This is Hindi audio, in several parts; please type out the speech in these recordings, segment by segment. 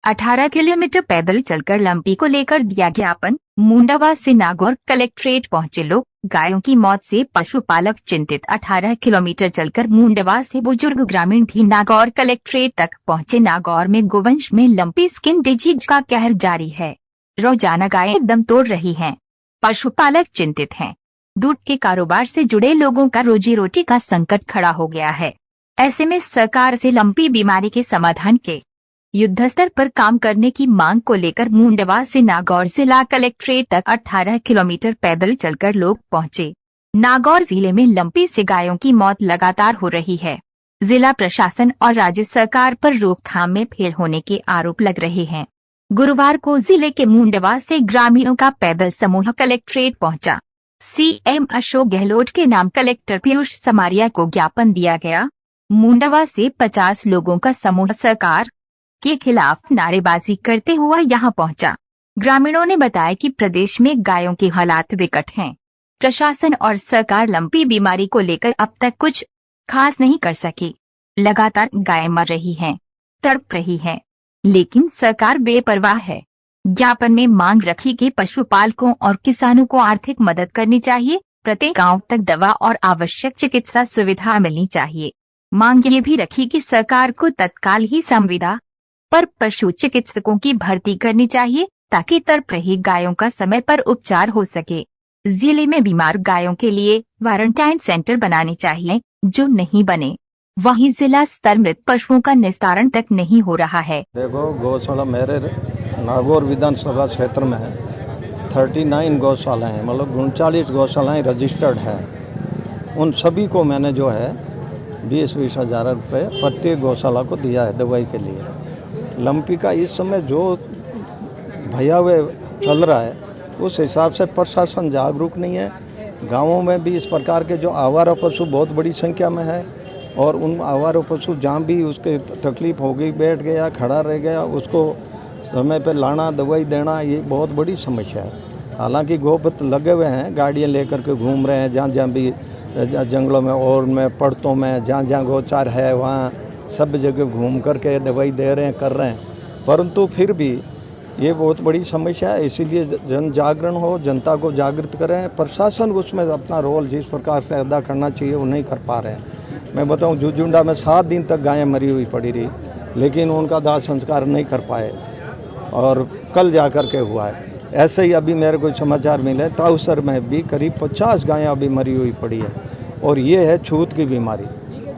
18 किलोमीटर पैदल चलकर लंपी को लेकर दिया ज्ञापन। मुंडावा से नागौर कलेक्ट्रेट पहुंचे लोग, गायों की मौत से पशुपालक चिंतित। 18 किलोमीटर चलकर मुंडावा से बुजुर्ग ग्रामीण भी नागौर कलेक्ट्रेट तक पहुंचे। नागौर में गोवंश में लंपी स्किन डिजीज का कहर जारी है। रोजाना गायें दम तोड़ रही हैं, पशुपालक चिंतित हैं। दूध के कारोबार से जुड़े लोगों का रोजी रोटी का संकट खड़ा हो गया है। ऐसे में सरकार से लंपी बीमारी के समाधान के युद्ध स्तर पर काम करने की मांग को लेकर मुंडावा से नागौर जिला कलेक्ट्रेट तक 18 किलोमीटर पैदल चलकर लोग पहुंचे। नागौर जिले में लंपी से गायों की मौत लगातार हो रही है। जिला प्रशासन और राज्य सरकार पर रोकथाम में फेल होने के आरोप लग रहे हैं। गुरुवार को जिले के मुंडावा से ग्रामीणों का पैदल समूह कलेक्ट्रेट पहुंचा। सीएम अशोक गहलोत के नाम कलेक्टर पीयूष समारिया को ज्ञापन दिया गया। मुंडावा से 50 लोगों का समूह सरकार के खिलाफ नारेबाजी करते हुआ यहां पहुंचा। ग्रामीणों ने बताया कि प्रदेश में गायों के हालात विकट हैं। प्रशासन और सरकार लंपी बीमारी को लेकर अब तक कुछ खास नहीं कर सकी। लगातार गायें मर रही हैं, तड़प रही हैं, लेकिन सरकार बेपरवाह है। ज्ञापन में मांग रखी कि पशुपालकों और किसानों को आर्थिक मदद करनी चाहिए। प्रत्येक गांव तक दवा और आवश्यक चिकित्सा सुविधा मिलनी चाहिए। मांग ये भी रखी कि सरकार को तत्काल ही संविदा पर पशु चिकित्सकों की भर्ती करनी चाहिए ताकि तड़प रही गायों का समय पर उपचार हो सके। जिले में बीमार गायों के लिए क्वारंटाइन सेंटर बनाने चाहिए, जो नहीं बने। वहीं जिला स्तर मृत पशुओं का निस्तारण तक नहीं हो रहा है। देखो, गौशाला मेरे नागौर विधानसभा क्षेत्र में 39 गौशालाएं हैं, मतलब 39 गौशालाएं रजिस्टर्ड हैं। उन सभी को मैंने जो है 20-20 हज़ार रुपये प्रत्येक गौशाला को दिया है दवाई के लिए। लंपी का इस समय जो भयावह चल रहा है, उस हिसाब से प्रशासन जागरूक नहीं है। गांवों में भी इस प्रकार के जो आवारा पशु बहुत बड़ी संख्या में है, और उन आवारा पशु जहाँ भी उसके तकलीफ हो गई, बैठ गया, खड़ा रह गया, उसको समय पर लाना, दवाई देना, ये बहुत बड़ी समस्या है। हालांकि गोपत लगे हुए हैं, गाड़ियाँ लेकर के घूम रहे हैं, जहाँ जहाँ भी जंगलों में और में पड़तों में जहाँ जहाँ गौचार है वहाँ सब जगह घूम करके दवाई दे रहे हैं, कर रहे हैं, परंतु फिर भी ये बहुत बड़ी समस्या है। इसीलिए जन जागरण हो, जनता को जागृत करें। प्रशासन उसमें अपना रोल जिस प्रकार से अदा करना चाहिए वो नहीं कर पा रहे हैं। मैं बताऊं, जुजुंडा में 7 दिन तक गायें मरी हुई पड़ी रही, लेकिन उनका दाह संस्कार नहीं कर पाए, और कल जा कर के हुआ है। ऐसे ही अभी मेरे को समाचार मिले, ताउसर में भी करीब 50 गायें अभी मरी हुई पड़ी है, और ये है छूत की बीमारी।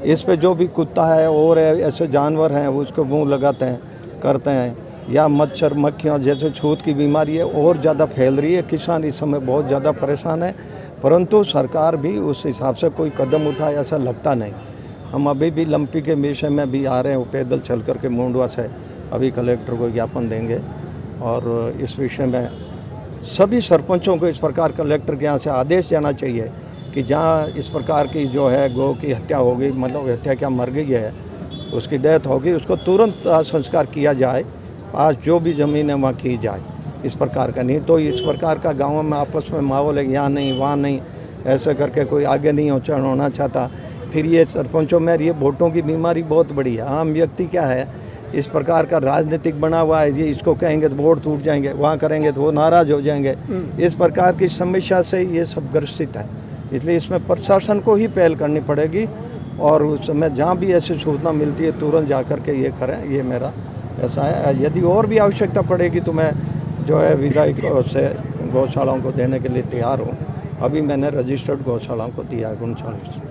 इस पे जो भी कुत्ता है और ऐसे जानवर हैं उसको मुंह लगाते हैं, करते हैं, या मच्छर मक्खियाँ जैसे छूत की बीमारी है और ज़्यादा फैल रही है। किसान इस समय बहुत ज़्यादा परेशान है, परंतु सरकार भी उस हिसाब से कोई कदम उठाए ऐसा लगता नहीं। हम अभी भी लंपी के विषय में भी आ रहे हैं, पैदल चल कर के मुंडवा से अभी कलेक्टर को ज्ञापन देंगे, और इस विषय में सभी सरपंचों को इस प्रकार कलेक्टर के यहाँ से आदेश जाना चाहिए कि जहाँ इस प्रकार की जो है गौ की हत्या हो गई, मतलब हत्या क्या मर गई है, उसकी डेथ होगी, उसको तुरंत संस्कार किया जाए। आज जो भी ज़मीन है वहाँ की जाए। इस प्रकार का नहीं तो इस प्रकार का गाँव में आपस में माहौल है, यहाँ नहीं वहाँ नहीं, ऐसे करके कोई आगे नहीं होना चाहता। फिर ये सरपंचों में ये वोटों की बीमारी बहुत बड़ी है। आम व्यक्ति क्या है, इस प्रकार का राजनीतिक बना हुआ है, ये इसको कहेंगे तो वोट टूट जाएंगे, वहाँ करेंगे तो वो नाराज़ हो जाएंगे। इस प्रकार की समस्या से ये सब ग्रसित है। इसलिए इसमें प्रशासन को ही पहल करनी पड़ेगी, और उस समय जहाँ भी ऐसी सूचना मिलती है तुरंत जा कर के ये करें। ये मेरा ऐसा है। यदि और भी आवश्यकता पड़ेगी तो मैं जो है विधायक से गौशालाओं को देने के लिए तैयार हूँ। अभी मैंने रजिस्टर्ड गौशालाओं को दिया है 39।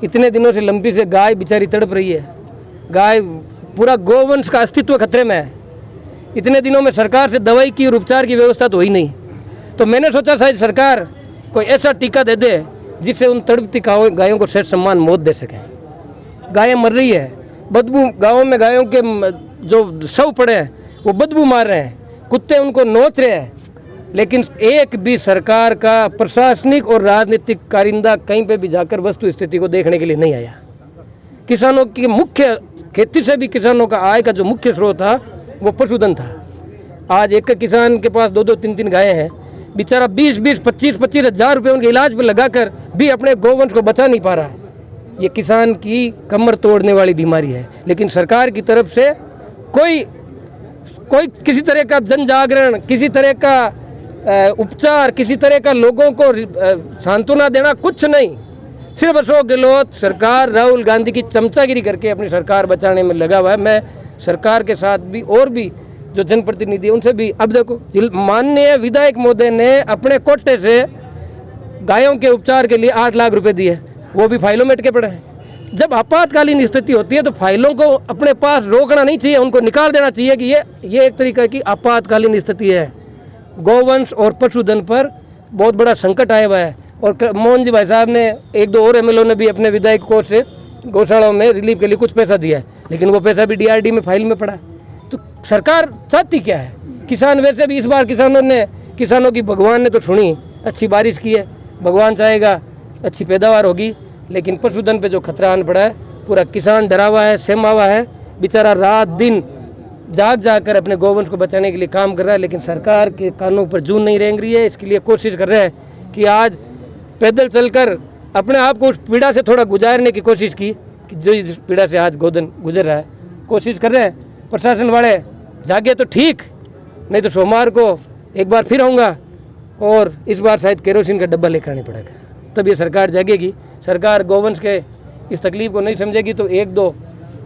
इतने दिनों से लंपी से गाय बेचारी तड़प रही है। गाय पूरा गोवंश का अस्तित्व खतरे में है। इतने दिनों में सरकार से दवाई की और उपचार की व्यवस्था तो हुई नहीं, तो मैंने सोचा शायद सरकार कोई ऐसा टीका दे दे जिससे उन तड़पती गायों को सहज सम्मान मौत दे सकें। गायें मर रही है, बदबू, गाँव में गायों के जो शव पड़े हैं वो बदबू मार रहे हैं, कुत्ते उनको नोच रहे हैं, लेकिन एक भी सरकार का प्रशासनिक और राजनीतिक कारिंदा कहीं पे भी जाकर वस्तु स्थिति को देखने के लिए नहीं आया। किसानों की मुख्य खेती से भी किसानों का आय का जो मुख्य स्रोत था वो पशुधन था। आज एक किसान के पास 2-2, 3-3 गायें हैं, बेचारा 20-20, 25-25 हज़ार रुपये उनके इलाज पर लगाकर भी अपने गोवंश को बचा नहीं पा रहा है। ये किसान की कमर तोड़ने वाली बीमारी है, लेकिन सरकार की तरफ से कोई कोई किसी तरह का जन जागरण, किसी तरह का उपचार, किसी तरह का लोगों को सांत्वना देना, कुछ नहीं। सिर्फ अशोक गहलोत सरकार राहुल गांधी की चमचागिरी करके अपनी सरकार बचाने में लगा हुआ है। मैं सरकार के साथ भी और भी जो जनप्रतिनिधि उनसे भी, अब देखो माननीय विधायक महोदय ने अपने कोटे से गायों के उपचार के लिए 8 लाख रुपए दिए, वो भी फाइलों में अटके पड़े हैं। जब आपातकालीन स्थिति होती है तो फाइलों को अपने पास रोकना नहीं चाहिए, उनको निकाल देना चाहिए कि ये एक तरीका की आपातकालीन स्थिति है। गौवंश और पशुधन पर बहुत बड़ा संकट आया हुआ है। और मोहन जी भाई साहब ने, 1-2 और एमएलओ ने भी अपने विधायक कोष से गौशालाओं में रिलीफ के लिए कुछ पैसा दिया है, लेकिन वो पैसा भी डीआरडी में फाइल में पड़ा है। तो सरकार चाहती क्या है? किसान, वैसे भी इस बार किसानों की भगवान ने तो सुनी, अच्छी बारिश की है, भगवान चाहेगा अच्छी पैदावार होगी, लेकिन पशुधन पे जो खतरा आन पड़ा है, पूरा किसान डरा हुआ है, सहमा हुआ है, बेचारा रात दिन जाग कर अपने गौवंश को बचाने के लिए काम कर रहा है, लेकिन सरकार के कानों पर जून नहीं रेंग रही है। इसके लिए कोशिश कर रहे हैं कि आज पैदल चलकर अपने आप को उस पीड़ा से थोड़ा गुजारने की कोशिश की, कि जो इस पीड़ा से आज गोधन गुजर रहा है, कोशिश कर रहे हैं। प्रशासन वाले जागे तो ठीक, नहीं तो सोमवार को एक बार फिर आऊँगा और इस बार शायद केरोसिन का डब्बा लेकर आने पड़ेगा, तब ये सरकार जागेगी। सरकार गौवंश के इस तकलीफ को नहीं समझेगी तो 1-2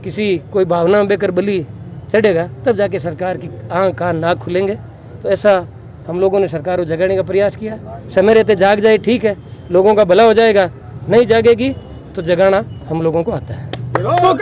किसी कोई भावना में बेकर बलि चढ़ेगा, तब जाके सरकार की आँख कान नाक खुलेंगे। तो ऐसा हम लोगों ने सरकार को जगाने का प्रयास किया। समय रहते जाग जाए, ठीक है, लोगों का भला हो जाएगा। नहीं जागेगी तो जगाना हम लोगों को आता है।